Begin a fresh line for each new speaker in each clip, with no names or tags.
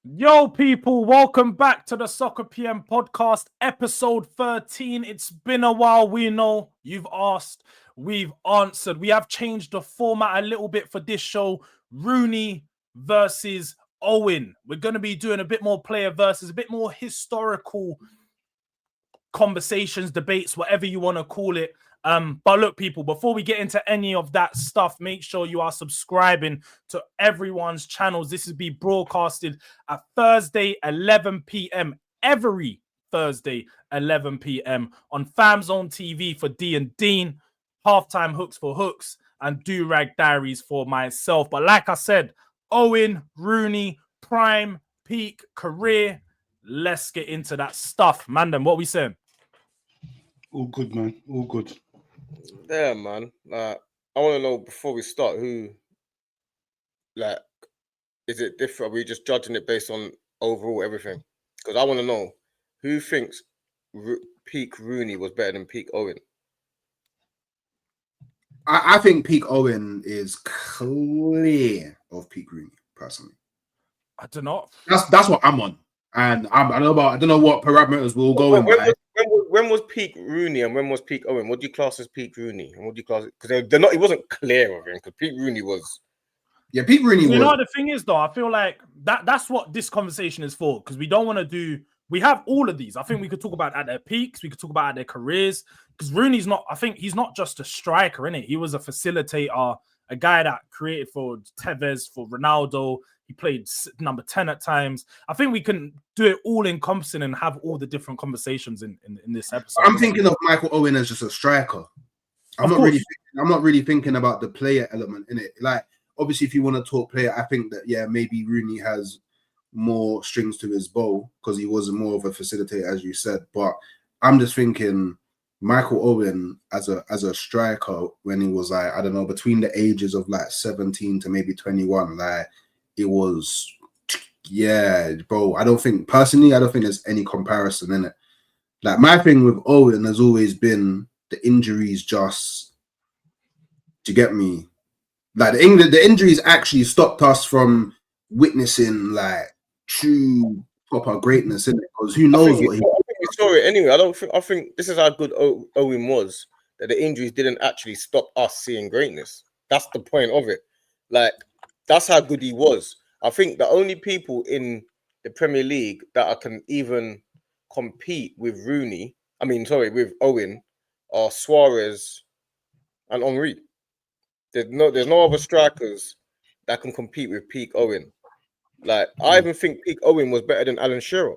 Yo, people, welcome back to the Soccer PM podcast, episode 13. It's been a while. We know you've asked, we've answered. We have changed the format a little bit for this show. Rooney versus Owen. We're going to be doing a bit more player versus, a bit more historical conversations, debates, whatever you want to call it. But look, people, before we get into any of that stuff, make sure you are subscribing to everyone's channels. This is be broadcasted at Thursday, 11 p.m. every Thursday, 11 p.m. on FamZone TV for D and Dean, Halftime Hooks for Hooks, and Durag Diaries for myself. But like I said, Owen, Rooney, prime, peak, career. Let's get into that stuff. Mandem, what we saying?
All good, man. All good.
Yeah, man. I want to know before we start who, is it different? Are we just judging it based on overall everything? Because I want to know who thinks peak Rooney was better than peak Owen.
I think peak Owen is clear of peak Rooney, personally.
I don't know.
That's what I'm on, and I don't know what parameters we'll go in.
When was peak Rooney and when was peak Owen? What do you class as peak Rooney? And what do you class it? Because they're not. It wasn't clear of him because peak Rooney was.
Yeah, peak Rooney was.
You know the thing is though, I feel like that's what this conversation is for, because we don't want to do. We have all of these. I think we could talk about at their peaks. We could talk about at their careers. Because Rooney's not. I think he's not just a striker, innit? He was a facilitator, a guy that created for Tevez, for Ronaldo. He played number 10 at times. I think we can do it all encompassing and have all the different conversations in this episode.
I'm thinking of Michael Owen as just a striker. I'm not really thinking about the player element in it. Like, obviously, if you want to talk player, I think that maybe Rooney has more strings to his bow because he was more of a facilitator, as you said. But I'm just thinking Michael Owen as a striker when he was like, I don't know, between the ages of like 17 to maybe 21, like. It was, bro. I don't think there's any comparison in it. Like, my thing with Owen has always been the injuries. Just, do you get me? Like the injuries actually stopped us from witnessing like true proper greatness in it. Because who knows what he?
I think we saw it anyway. I think this is how good Owen was. That the injuries didn't actually stop us seeing greatness. That's the point of it. Like. That's how good he was. I think the only people in the Premier League that can even compete with with Owen, are Suarez and Henry. There's no other strikers that can compete with peak Owen. Like, I even think peak Owen was better than Alan Shearer.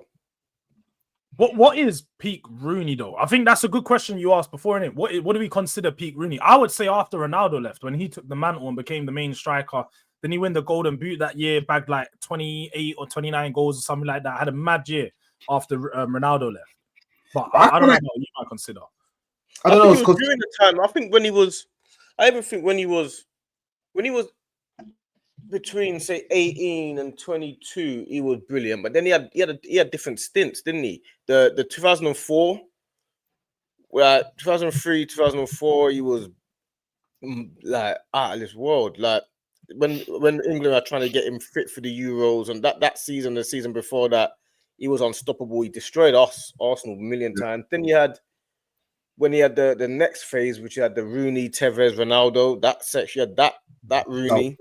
What is peak Rooney though? I think that's a good question you asked before, innit? What do we consider peak Rooney? I would say after Ronaldo left, when he took the mantle and became the main striker. Then he won the Golden Boot that year, bagged like 28 or 29 goals or something like that. Had a mad year after Ronaldo left. But I don't know what you might consider.
I don't know.
During the time, I think when he was between say 18 and 22, he was brilliant. But then he had different stints, didn't he? The 2004, 2003, 2004, he was like out of this world. Like. When England are trying to get him fit for the Euros, and that season, the season before that, he was unstoppable. He destroyed Arsenal a million times. Then when he had the next phase, which he had the Rooney, Tevez, Ronaldo, that section, that Rooney,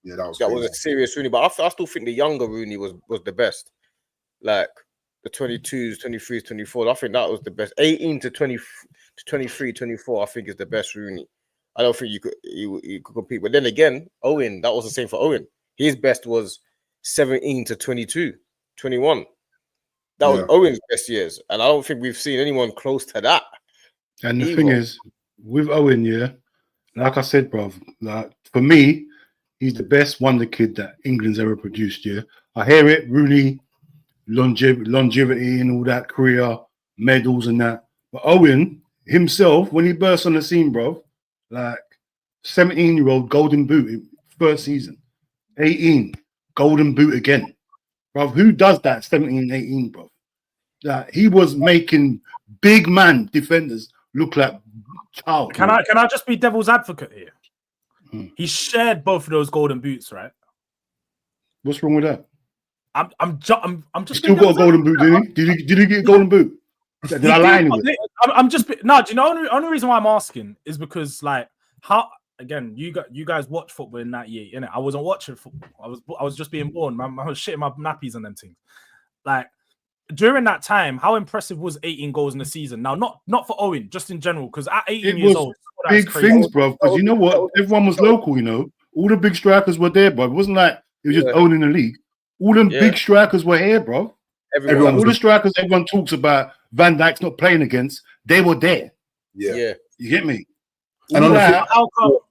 that was a serious Rooney. But I still think the younger Rooney was the best. Like the 22s, 23s, 24s, I think that was the best. 18 to 20 to 23, 24, I think is the best Rooney. I don't think you could compete. But then again, Owen, that was the same for Owen. His best was 17 to 22, 21. That was Owen's best years. And I don't think we've seen anyone close to that.
And the thing is, with Owen, like I said, bro, like, for me, he's the best wonder kid that England's ever produced, I hear it, Rooney, longevity and all that, career, medals and that. But Owen himself, when he burst on the scene, bro, like 17-year-old golden boot first season, 18 golden boot again, bro. Who does that? 17, 18, bro. Like, he was making big man defenders look like child.
Can I just be devil's advocate here? He shared both of those golden boots, right?
What's wrong with that?
I'm just
Still got a golden boot, didn't he? Did he get a golden boot? Did I lie with it?
I'm just no. Do you know only reason why I'm asking is because like how again you guys watch football in that year, innit? I wasn't watching football. I was just being born. I was shitting my nappies and them things. Like during that time, how impressive was 18 goals in the season? Now, not for Owen, just in general, because at 18 years old,
big things, bro. Because you know what, everyone was local. You know, all the big strikers were there, bro. It wasn't like it was just owning the league. All them big strikers were here, bro. Everyone, all the strikers everyone talks about Van Dijk's not playing against, they were there.
Yeah.
You get me?
And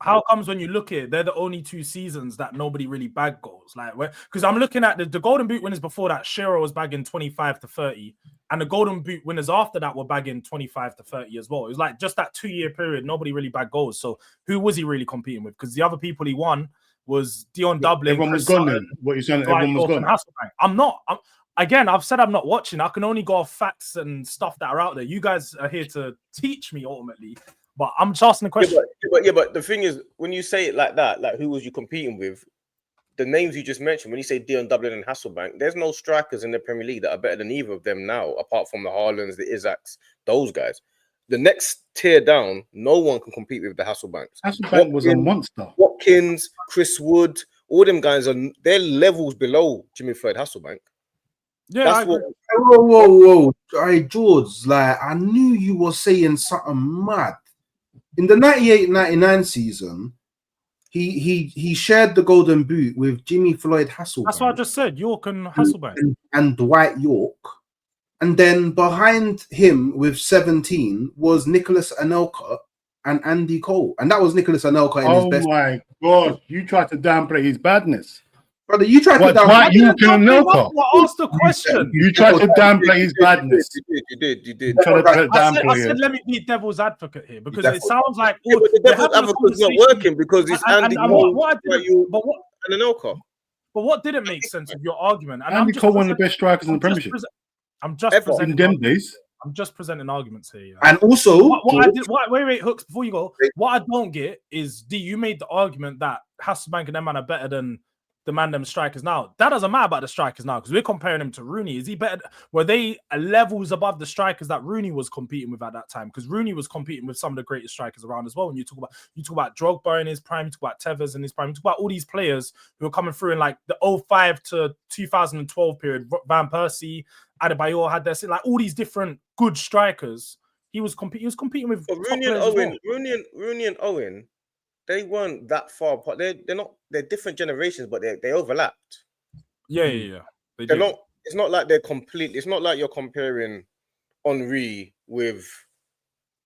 how comes when you look at it, they're the only 2 seasons that nobody really bagged goals? Like, because I'm looking at the Golden Boot winners before that, Shearer was bagging 25 to 30, and the Golden Boot winners after that were bagging 25 to 30 as well. It was like just that 2-year period, nobody really bagged goals. So who was he really competing with? Because the other people he won was Dion Dublin.
Everyone was gone then. What you're saying? Everyone was gone.
Again, I've said I'm not watching. I can only go off facts and stuff that are out there. You guys are here to teach me ultimately, but I'm just asking the question.
But the thing is, when you say it like that, like who was you competing with? The names you just mentioned, when you say Dion Dublin and Hasselbank, there's no strikers in the Premier League that are better than either of them now, apart from the Haalands, the Isaacs, those guys. The next tier down, no one can compete with the Hasselbanks.
Hasselbank was a monster.
Watkins, Chris Wood, all them guys they're levels below Jimmy Floyd Hasselbank.
Yeah,
that's what.
Whoa! Hey, Jords, like I knew you were saying something mad. In the 98-99 season, he shared the golden boot with Jimmy Floyd Hasselbank.
That's what I just said. York and Hasselbank
and Dwight York, and then behind him with 17 was Nicholas Anelka and Andy Cole, and that was Nicholas Anelka in his best.
Oh my God! You tried to downplay his badness.
Brother, you tried to downplay.
I asked the question.
You tried to downplay his badness.
You did.
I said, let me be devil's advocate here because it sounds like
the devil's advocate's not working because it's Andy Cole and Anelka.
But what didn't make sense of your argument? And
Andy Cole, one of the best strikers in the Premiership.
I'm just presenting
them days.
I'm just presenting arguments here. Yeah.
And also,
wait, Hooks, before you go, what I don't get is you made the argument that Hasselbank and them man are better than the man them strikers now. That doesn't matter about the strikers now because we're comparing him to Rooney. Is he better? Were they levels above the strikers that Rooney was competing with at that time? Because Rooney was competing with some of the greatest strikers around as well. When you talk about Drogba in his prime, you talk about Tevez in his prime, you talk about all these players who are coming through in like the 05 to 2012 period. Van Persie, Adebayor had their like all these different good strikers. He was competing with
Rooney and Owen. They weren't that far apart. They're different generations, but they overlapped.
Yeah.
They're not. It's not like they're completely. It's not like you're comparing Henry with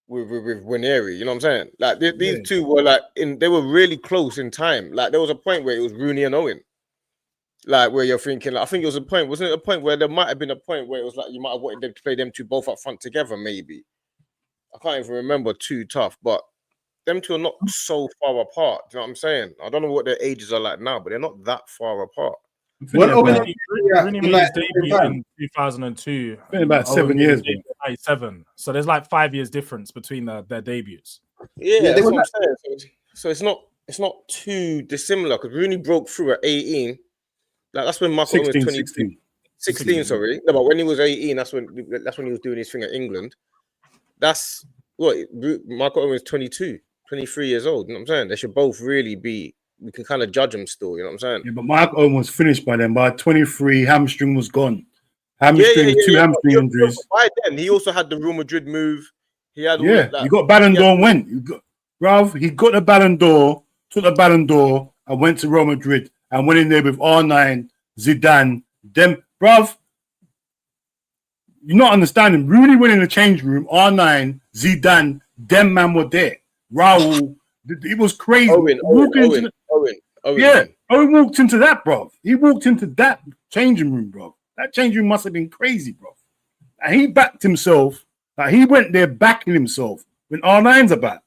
Winery. You know what I'm saying? Like these two were like they were really close in time. Like there was a point where it was Rooney and Owen. Like where you're thinking, like, I think it was a point. Wasn't it a point where there might have been a point where it was like you might have wanted them to play them two both up front together? Maybe I can't even remember too tough, but. Them two are not so far apart. Do you know what I'm saying? I don't know what their ages are like now, but they're not that far apart.
Rooney made his debut in 2002.
Been about 7 years.
97. So there's like 5 years difference between their debuts.
Yeah, that's what I'm saying. So it's not too dissimilar because Rooney broke through at 18. Like that's when Michael Owen was 16. Sorry, no, but when he was 18, that's when he was doing his thing at England. That's what Michael Owen was 22. 23 years old, you know what I'm saying? They should both really be, we can kind of judge them still, you know what I'm saying?
Yeah, but Mark Owen was finished by then. By 23, hamstring was gone. Hamstring, two hamstring injuries.
By then, he also had the Real Madrid move. He had
he got Ballon d'Or and went. He got the Ballon d'Or, took the Ballon d'Or and went to Real Madrid and went in there with R9, Zidane, them. Bruv, you're not understanding. Rooney went in the change room, R9, Zidane, them man were there. Raul, it was crazy.
Owen.
Owen walked into that, bro. He walked into that changing room, bro. That changing room must have been crazy, bro. And he backed himself. Like he went there backing himself when R9's about.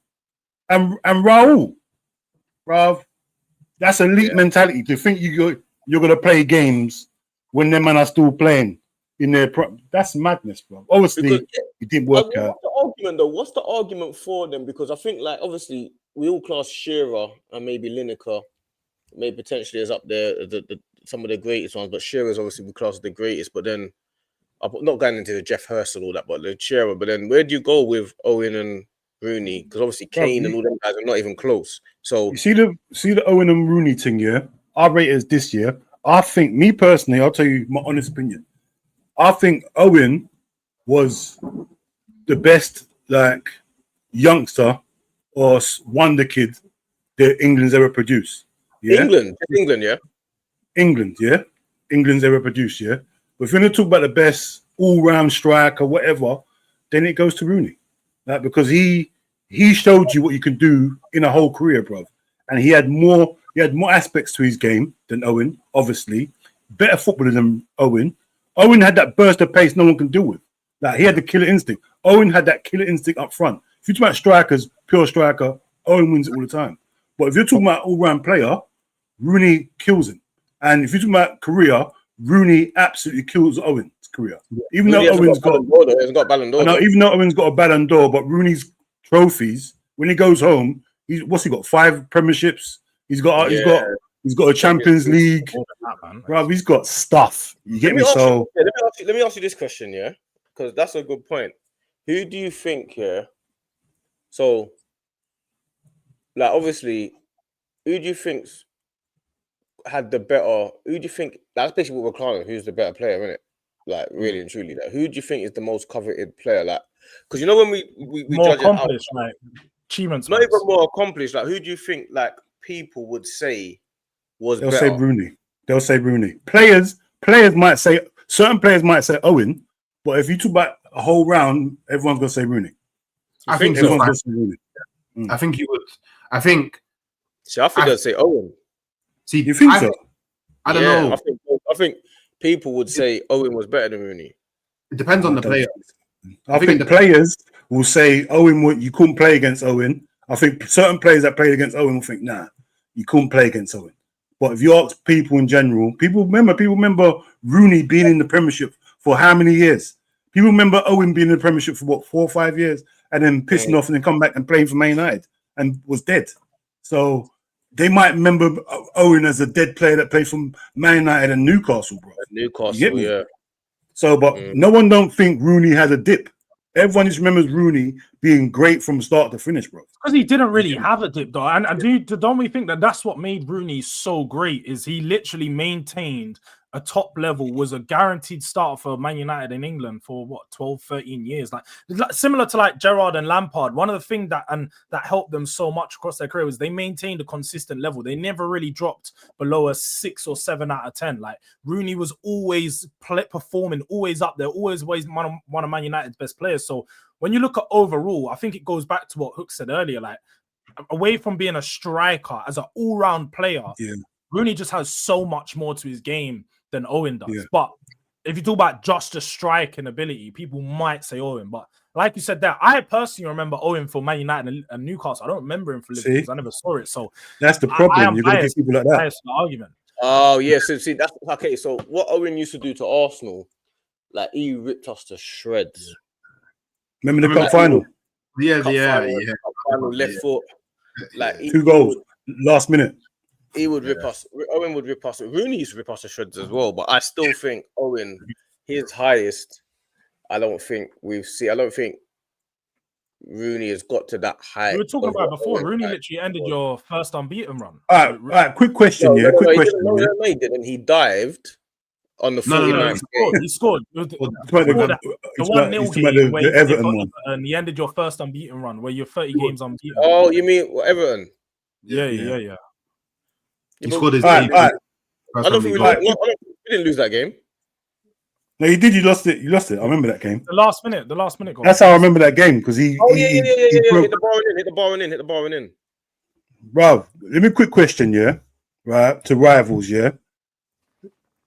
And Raul, bro, that's elite mentality to think you're gonna play games when them men are still playing in their that's madness, bro. Obviously, it didn't work out.
What's the argument for them? Because I think, like, obviously, we all class Shearer and maybe Lineker, maybe potentially as up there, the some of the greatest ones, but Shearer's obviously we class the greatest. But then I'm not going into the Jeff Hurst and all that, but the Shearer. But then where do you go with Owen and Rooney? Because obviously Kane and all them guys are not even close. So
you see the Owen and Rooney thing, yeah. Our rate is this year. I think, me personally, I'll tell you my honest opinion. I think Owen was the best like youngster or wonder kid that England's ever produced. Yeah?
England, yeah.
England's ever produced, yeah. But if you're going to talk about the best all-round striker, whatever, then it goes to Rooney, like, because he showed you what you can do in a whole career, bro. And he had more aspects to his game than Owen, obviously. Better footballer than Owen. Owen had that burst of pace no one can deal with. Like, he had the killer instinct. Owen had that killer instinct up front. If you're talking about strikers, pure striker, Owen wins it all the time. But if you're talking about all-round player, Rooney kills him. And if you're talking about career, Rooney absolutely kills Owen's career. Even though Owen's got Ballon d'Or. Even though Owen's got a Ballon d'Or, but Rooney's trophies, when he goes home, what's he got? 5 premierships. He's got a Champions League. Bro, he's got stuff. You get me? So
let me ask you this question, yeah, because that's a good point. Who do you think, yeah? So, like, obviously, who do you think had the better? Who do you think? That's basically what we're calling. Who's the better player, isn't it? Like, really and truly, like, who do you think is the most coveted player? Like, because you know when we
more
judge
accomplished,
it out,
like achievements,
not even more accomplished. Like, who do you think like people would say was
they'll
better?
say Rooney. They'll say Rooney. Players might say certain players might say Owen, but if you talk about a whole round, everyone's gonna say Rooney.
I think
everyone's gonna say Rooney.
I think you would. I think.
So I think they'll say Owen.
See, you think so?
I don't know.
I think people would say Owen was better than Rooney.
It depends on the player.
I think players will say Owen. You couldn't play against Owen. I think certain players that played against Owen will think, nah, you couldn't play against Owen. But if you ask people in general, people remember Rooney being in the Premiership for how many years? People remember Owen being in the Premiership for what, 4 or 5 years, and then pissing off and then come back and playing for Man United and was dead. So they might remember Owen as a dead player that played for Man United and Newcastle, bro.
Newcastle, yeah.
So, but no one don't think Rooney had a dip. Everyone just remembers Rooney being great from start to finish, bro.
Because he didn't really have a dip, though. And don't we think that that's what made Rooney so great? Is he literally maintained a top level, was a guaranteed starter for Man United in England for what, 12, 13 years? Like similar to like Gerrard and Lampard. One of the things that helped them so much across their career was they maintained a consistent level. They never really dropped below a 6 or 7 out of 10. Like Rooney was always performing, always up there, always one of Man United's best players. So when you look at overall, I think it goes back to what Hook said earlier. Like away from being a striker, as an all-round player, Rooney just has so much more to his game than Owen does. Yeah. But if you talk about just the striking ability, people might say Owen. But like you said there, I personally remember Owen for Man United and Newcastle. I don't remember him for Liverpool because I never saw it. So
that's the problem. You're going to get people like that.
The argument.
Oh, yeah. So see, that's okay. So what Owen used to do to Arsenal, like he ripped us to shreds.
Remember the cup final?
Yeah.
Cup final, left foot. Like
2 goals, last minute.
He would rip us. Owen would rip us. Rooney used to rip us to shreds as well. But I still think Owen, his highest. I don't think Rooney has got to that height.
We were talking about before. Rooney literally ended your first unbeaten run.
All right. Quick question. Quick question.
No, he didn't. He dived on the 49th.
He scored. The 1-0 game where Everton won. And he ended your first unbeaten run where you're 30 games unbeaten.
Oh, you mean Everton?
Yeah.
He scored his
I don't think we didn't lose that game.
No, you did. You lost it. I remember that game.
The last minute goal.
That's how I remember that game because he.
Hit the bar and in.
Bro, let me quick question, right, to rivals,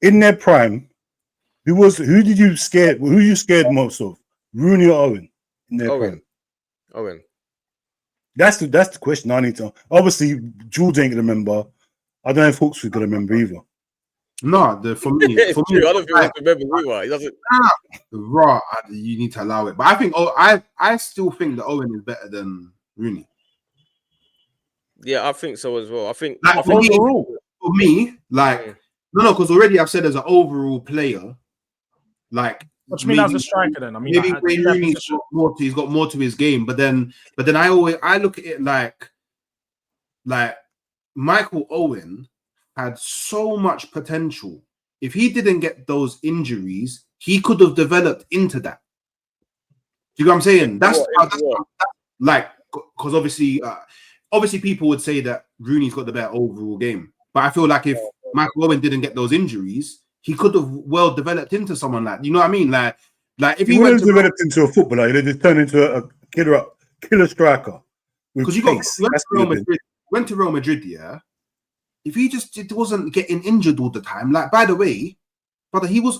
in their prime, who did you scared? Who you scared most of, Rooney or Owen? In their prime,
Owen.
That's the question I need to. Obviously, Jords ain't gonna remember. I don't know if Hooks was gonna remember either.
No, for me,
I don't think I remember either. He doesn't.
Raw, you need to allow it. But I think, I still think that Owen is better than Rooney.
Yeah, I think so as well. I think
like, for me, like No, because already I've said as an overall player, like
What do you mean as a striker then? I mean,
maybe Wayne Rooney's he's got more to his game, but then I look at it like Michael Owen had so much potential. If he didn't get those injuries, he could have developed into that. Do you know what I'm saying? That's like, because obviously people would say that Rooney's got the better overall game, but I feel like if Michael Owen didn't get those injuries, he could have well developed into someone like, you know what I mean? Like if he went to
developed into a footballer, he'd just turned into a killer striker.
Because you went to Real Madrid, yeah. If he just wasn't getting injured all the time, like, by the way, brother, he was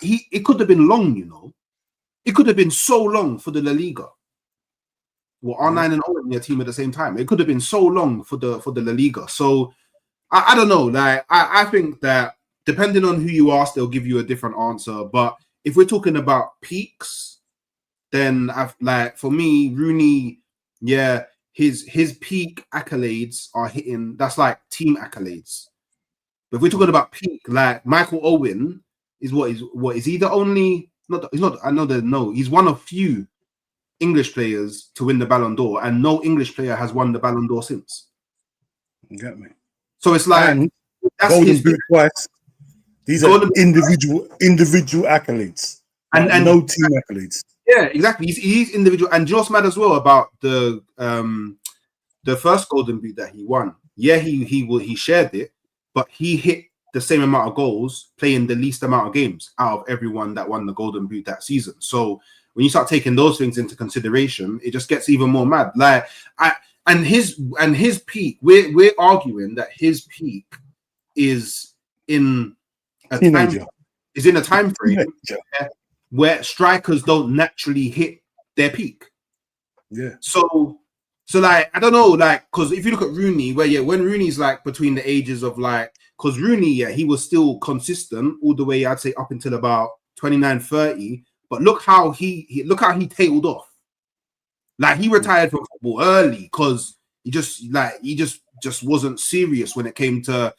it could have been long, you know. It could have been so long for the La Liga. Well, R9 and Owen in their team at the same time. It could have been so long for the La Liga. So I don't know. Like I think that depending on who you ask, they'll give you a different answer. But if we're talking about peaks, then for me, Rooney, yeah. His peak accolades are hitting. That's like team accolades. But if we're talking about peak, like Michael Owen is he the only? He's not. I know that no. He's one of few English players to win the Ballon d'Or, and no English player has won the Ballon d'Or since.
You get me?
So it's like
that's Golden Boot twice. These are individual accolades, and no team accolades.
Yeah, exactly. He's individual, and just mad as well about the first Golden Boot that he won. Yeah, he shared it, but he hit the same amount of goals playing the least amount of games out of everyone that won the Golden Boot that season. So when you start taking those things into consideration, it just gets even more mad. Like his peak, we're arguing that his peak is in a time frame where strikers don't naturally hit their peak.
Yeah.
So like, I don't know, like, because if you look at Rooney, when Rooney's like between the ages of like, because Rooney, he was still consistent all the way, I'd say up until about 29, 30. But look how he tailed off. Like, he retired from football early because he just wasn't serious when it came to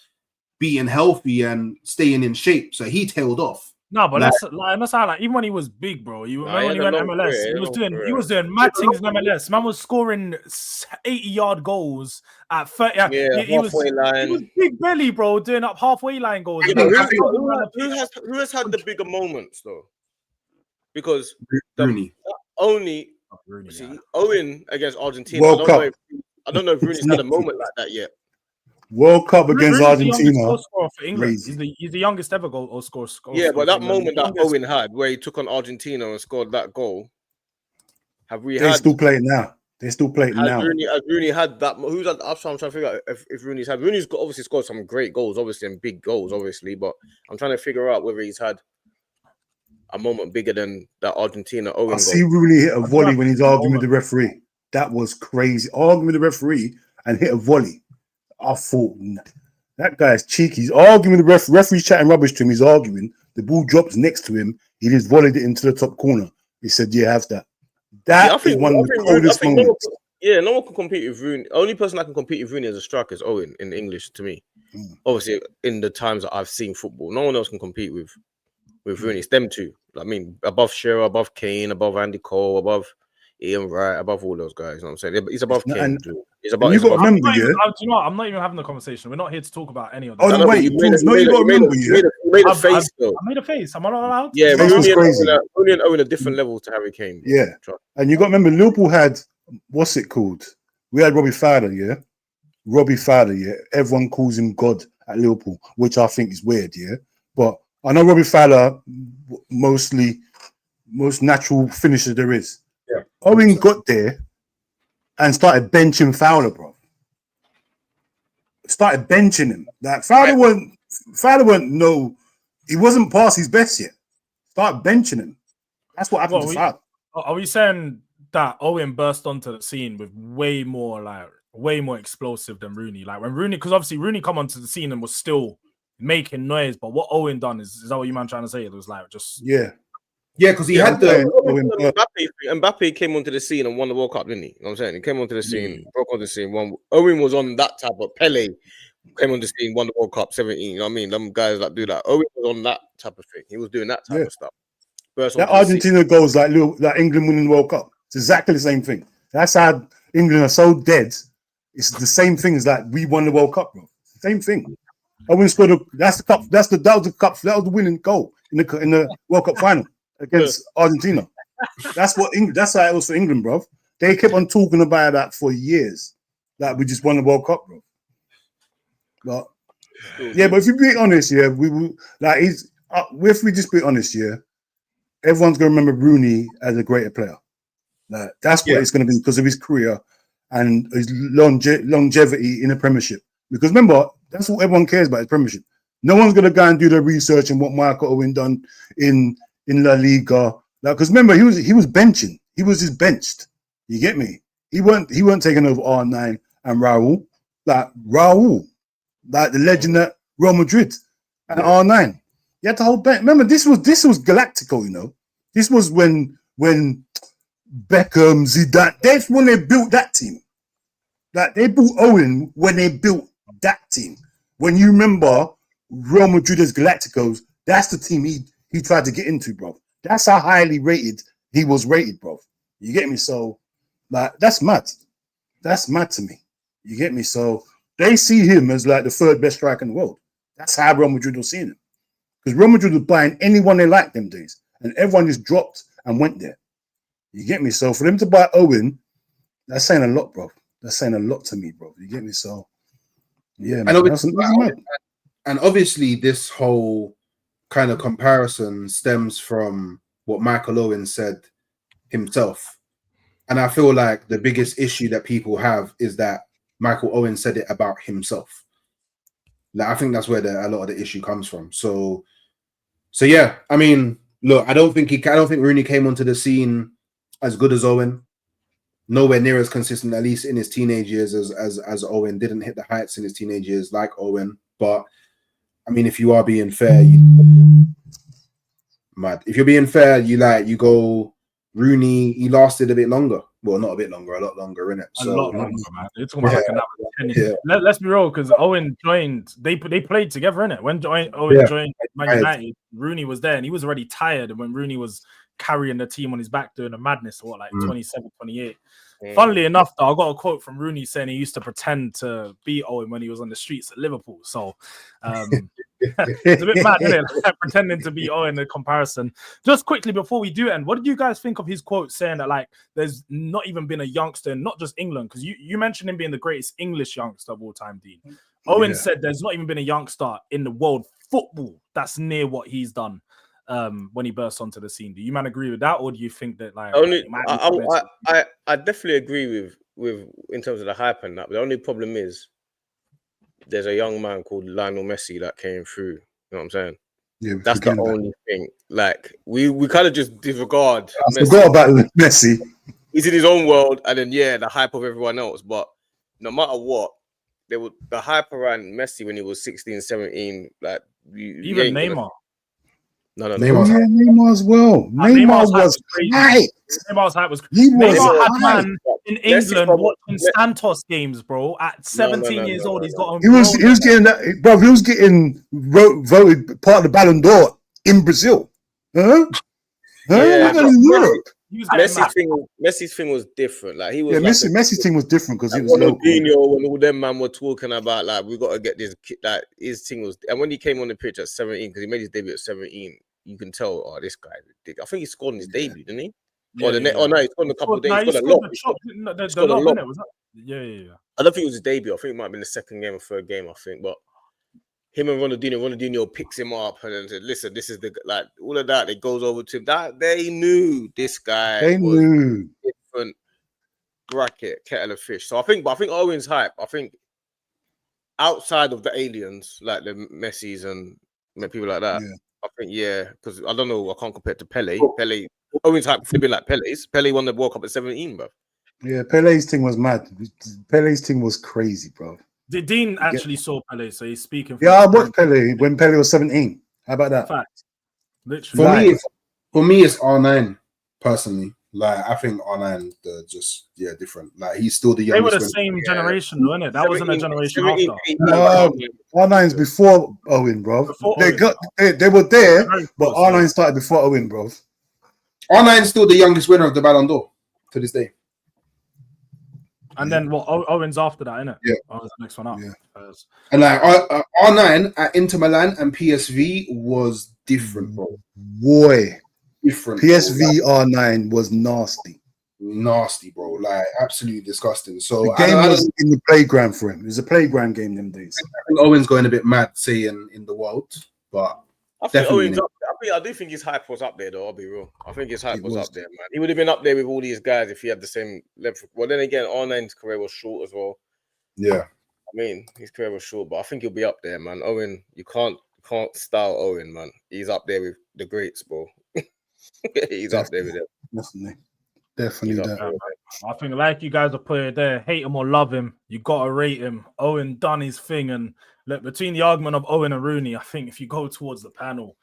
being healthy and staying in shape. So he tailed off.
No, but that's like even when he was big, bro. You remember when he went MLS? He was doing mad things in MLS. Man was scoring 80-yard goals at 30. He was big belly, bro, doing up halfway line goals.
Yeah, who has had the bigger moments though? Because Rooney. Owen against Argentina. I don't know if Rooney's had a moment like that yet.
World Cup against Argentina.
He's the youngest ever goal scorer.
Yeah, but that moment that Owen had where he took on Argentina and scored that goal,
They're still playing now. Has
Rooney had that? I'm trying to figure out if Rooney's obviously scored some great goals, obviously, and big goals, obviously, but I'm trying to figure out whether he's had a moment bigger than that Argentina Owen goal.
See Rooney hit a volley when he's arguing with the referee. That was crazy. Arguing with the referee and hit a volley. I thought that guy's cheeky. He's arguing with the referee's chatting rubbish to him. He's arguing. The ball drops next to him. He just volleyed it into the top corner. He said, "Yeah, have that." That is one of the coldest moments.
No one can compete with Rooney. The only person that can compete with Rooney as a striker is Owen in English to me. Obviously, in the times that I've seen football, no one else can compete with Rooney. It's them two. I mean, above Shearer, above Kane, above Andy Cole, above Ian Wright, above all those guys. You know what I'm saying? He's above Kane.
He's above. You got to remember,
I'm not even having the conversation. We're not here to talk about any of that.
Oh, wait, you got to remember,
you made a face, though.
I made a face. Am I not allowed?
Yeah, Rooney and Owen a different level to Harry Kane.
Yeah. And you got to remember, Liverpool had, what's it called? We had Robbie Fowler, yeah? Everyone calls him God at Liverpool, which I think is weird, yeah? But I know Robbie Fowler, most natural finisher there is.
Yeah.
Owen got there and started benching Fowler, bro. Started benching him. Like Fowler he wasn't past his best yet. Started benching him. That's what happened to Fowler.
Are we saying that Owen burst onto the scene with way more explosive than Rooney? Like when Rooney, because obviously Rooney come onto the scene and was still making noise, but what Owen done is that what you man trying to say? It was like just
because he had
Mbappe came onto the scene and won the World Cup, didn't he? You know what I'm saying? He came onto the scene, broke onto the scene. Owen was on that type of Pele came on the scene, won the World Cup 17. You know what I mean? Them guys that do that. Owen was on that type of thing. He was doing that type of stuff.
That Argentina goes like England winning the World Cup. It's exactly the same thing. That's how England are so dead. It's the same thing as like we won the World Cup, bro. Same thing. Owen scored that's the cup. That was the cup. That was the winning goal in the World Cup final against Argentina. That's how it was for England, bro. They kept on talking about that for years. Like we just won the World Cup, bro. But yeah, but if you be honest, yeah, we will like if we just be honest, yeah, everyone's gonna remember Rooney as a greater player. Like that's what it's gonna be because of his career and his longevity in the Premiership. Because remember, that's what everyone cares about, is Premiership. No one's gonna go and do the research and what Michael Owen done in La Liga. Like, because remember, he was benching. He was just benched. You get me? He weren't taking over R9 and Raul. Like the legend at Real Madrid and R9. You had the whole bench. Remember, this was Galactico, you know. This was when Beckham, Zidane, that's when they built that team. Like they built Owen when they built that team. When you remember Real Madrid as Galacticos, that's the team he tried to get into, bro. That's how highly rated he was rated, bro. You get me? So, like, that's mad. That's mad to me. You get me? So they see him as like the third best striker in the world. That's how Real Madrid was seeing him. Because Real Madrid was buying anyone they liked them days. And everyone just dropped and went there. You get me? So for them to buy Owen, that's saying a lot, bro. That's saying a lot to me, bro. You get me? So, yeah, man.
And obviously this whole kind of comparison stems from what Michael Owen said himself. And I feel like the biggest issue that people have is that Michael Owen said it about himself. Like, I think that's where a lot of the issue comes from. So yeah, I mean, look, I don't think Rooney came onto the scene as good as Owen. Nowhere near as consistent, at least in his teenage years, as Owen. Didn't hit the heights in his teenage years like Owen. But I mean, if you are being fair, if you're being fair, you go Rooney. He lasted a bit longer. Well, not a bit longer, a lot longer, innit?
A lot longer, man. It's talking about like another 10 years. Let's be real, because Owen joined. They played together, innit? When Owen joined Man United, Rooney was there, and he was already tired. And when Rooney was carrying the team on his back doing a madness, 27, 28. Funnily enough, though, I got a quote from Rooney saying he used to pretend to beat Owen when he was on the streets at Liverpool. So it's a bit mad, isn't it? Like, pretending to beat Owen in comparison. Just quickly before we do end, what did you guys think of his quote saying that like there's not even been a youngster, not just England, because you mentioned him being the greatest English youngster of all time, Dean. Owen said there's not even been a youngster in the world football that's near what he's done. When he burst onto the scene, do you man agree with that, or do you think that like
I definitely agree with in terms of the hype and that? But the only problem is there's a young man called Lionel Messi that came through. You know what I'm saying? Yeah, that's the only thing. Like we kind of just disregard.
I forgot about Messi.
He's in his own world, and then the hype of everyone else. But no matter what, the hype around Messi when he was 16, 17, like
even Neymar.
No.
Neymar as well. Neymar was hype.
Neym's hype was crazy. Neymar had man in England watching Santos games, bro. At 17 years old, he's got on.
He was getting that, bro. He was getting voted part of the Ballon d'Or in Brazil. In Europe.
Messi's thing was different. Like he was.
Yeah, Messi's thing was different because
like,
he was local.
When all them man were talking about like we got to get this. Like his thing was, and when he came on the pitch at 17, because he made his debut at 17, you can tell. Oh, this guy. I think he scored in his debut, didn't he? Oh no, he scored in a couple of days. He scored a lot.
Yeah.
I don't think it was his debut. I think it might have been the second game or third game. I think, but. Him and Ronaldinho picks him up and then said, "Listen, this is the like all of that." It goes over to him. That they knew this guy.
They knew
different bracket, kettle of fish. So I think Owen's hype. I think outside of the aliens, like the Messis and people like that. Yeah. I think because I don't know. I can't compare it to Pele. Owen's hype could have been like Pele's. Pele won the World Cup at 17, bro.
Yeah, Pele's thing was mad. Pele's thing was crazy, bro.
Dean actually saw Pele, so he's speaking.
I watched Pele when Pele was 17. How about that?
Fact. Literally.
For me, it's R9 personally. Like I think R9 just different. Like he's still the
They were
youngest.
the same generation, though, innit? That wasn't a generation
17,
after.
R9's before Owen, bro.
Before
They
Owen.
they were there,
Very
but
close,
R9 started before Owen, bro.
R9's still the youngest winner of the Ballon d'Or to this day.
And then Owen's after that, innit?
Yeah.
Owen's the next one up.
Yeah.
And like R9 at Inter Milan and PSV was different, bro.
Boy,
Different.
PSV R9 was nasty,
bro. Like absolutely disgusting. So
the game was in the playground for him. It was a playground game them days.
I think Owen's going a bit mad saying in the world, but
I think Owen's up there. I do think his hype was up there, though. I'll be real. I think his hype was up there, man. He would have been up there with all these guys if he had the same level. Well, then again, R9's career was short as well.
Yeah.
I mean, his career was short, but I think he'll be up there, man. Owen, you can't style Owen, man. He's up there with the greats, bro. He's up there with them.
Definitely that.
I think, like you guys are putting it there, hate him or love him, you gotta rate him. Owen done his thing, and look, between the argument of Owen and Rooney, I think if you go towards the panel,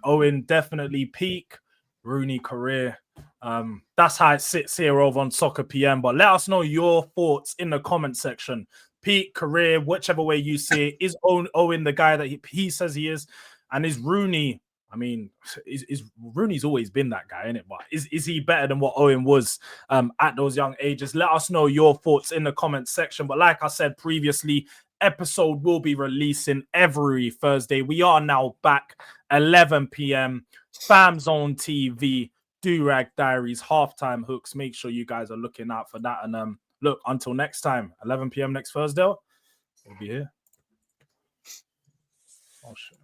Owen definitely peak, Rooney career. That's how it sits here over on Soccer PM. But let us know your thoughts in the comment section. Peak, career, whichever way you see it. Is Owen the guy that he says he is? And is Rooney, I mean, is Rooney's always been that guy, isn't it? But is he better than what Owen was at those young ages? Let us know your thoughts in the comment section. But like I said previously, episode will be releasing every Thursday. We are now back 11 p.m. Fam Zone TV, Durag Diaries, halftime hooks. Make sure you guys are looking out for that. And look, until next time, 11 p.m. next Thursday, we'll be here. Oh shit.